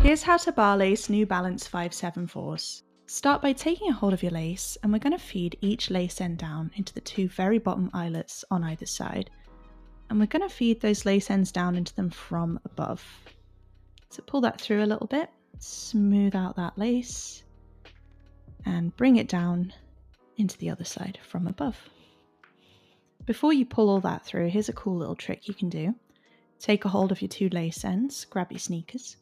Here's how to bar lace New Balance 574s. Start by taking a hold of your lace, and we're going to feed each lace end down into the two very bottom eyelets on either side. And we're going to feed those lace ends down into them from above. So pull that through a little bit, smooth out that lace, and bring it down into the other side from above. Before you pull all that through, here's a cool little trick you can do. Take a hold of your two lace ends, grab your sneakers,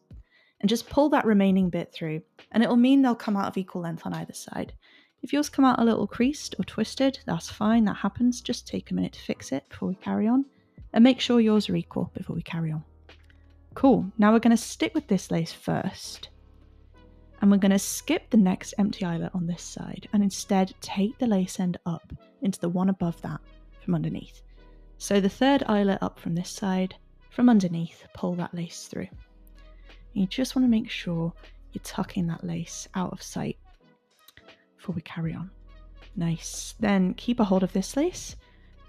and just pull that remaining bit through, and it'll mean they'll come out of equal length on either side. If yours come out a little creased or twisted, that's fine, that happens. Just take a minute to fix it before we carry on, and make sure yours are equal before we carry on. Cool, now we're going to stick with this lace first, and we're going to skip the next empty eyelet on this side, and instead take the lace end up into the one above that from underneath. So the third eyelet up from this side, from underneath, pull that lace through. You just want to make sure you're tucking that lace out of sight before we carry on. Nice. Then keep a hold of this lace,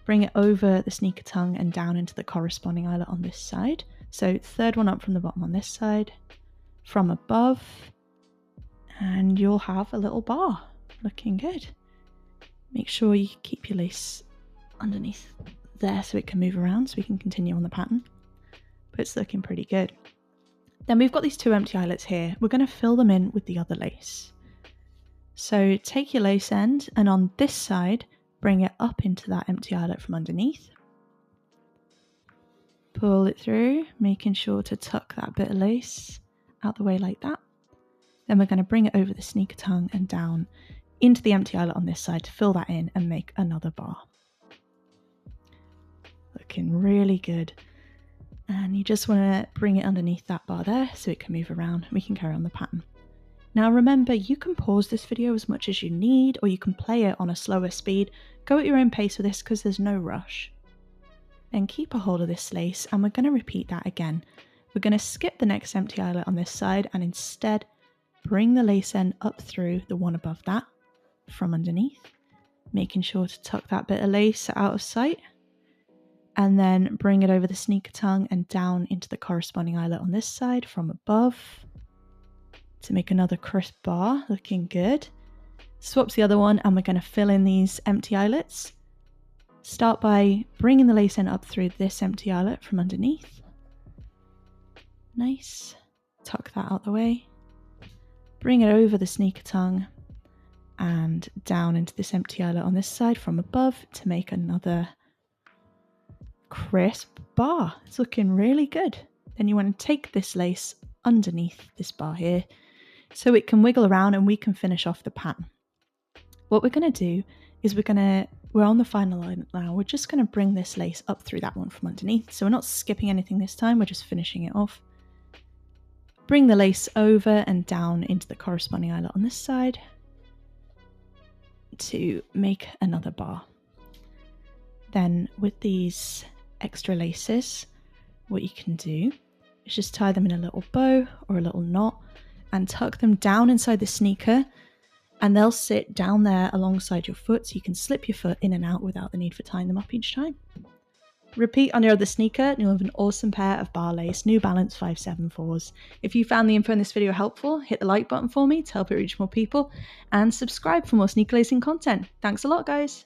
bring it over the sneaker tongue and down into the corresponding eyelet on this side. So third one up from the bottom on this side, from above, and you'll have a little bar. Looking good. Make sure you keep your lace underneath there so it can move around so we can continue on the pattern. But it's looking pretty good. Then we've got these two empty eyelets here. We're going to fill them in with the other lace. So take your lace end and on this side, bring it up into that empty eyelet from underneath. Pull it through, making sure to tuck that bit of lace out the way like that. Then we're going to bring it over the sneaker tongue and down into the empty eyelet on this side to fill that in and make another bar. Looking really good. And you just want to bring it underneath that bar there so it can move around and we can carry on the pattern. Now remember, you can pause this video as much as you need, or you can play it on a slower speed. Go at your own pace with this because there's no rush. Then keep a hold of this lace and we're going to repeat that again. We're going to skip the next empty eyelet on this side and instead bring the lace end up through the one above that from underneath, making sure to tuck that bit of lace out of sight. And then bring it over the sneaker tongue and down into the corresponding eyelet on this side from above to make another crisp bar. Looking good. Swap to the other one and we're going to fill in these empty eyelets. Start by bringing the lace end up through this empty eyelet from underneath. Nice. Tuck that out the way. Bring it over the sneaker tongue and down into this empty eyelet on this side from above to make another crisp bar. It's looking really good. Then you want to take this lace underneath this bar here so it can wiggle around and we can finish off the pattern. What we're going to do is we're on the final line now. We're just going to bring this lace up through that one from underneath. So we're not skipping anything this time, we're just finishing it off. Bring the lace over and down into the corresponding eyelet on this side to make another bar. Then with these extra laces, what you can do is just tie them in a little bow or a little knot and tuck them down inside the sneaker, and they'll sit down there alongside your foot so you can slip your foot in and out without the need for tying them up each time. Repeat on your other sneaker and you'll have an awesome pair of bar lace New Balance 574s. If you found the info in this video helpful, hit the like button for me to help it reach more people and subscribe for more sneaker lacing content. Thanks a lot, guys.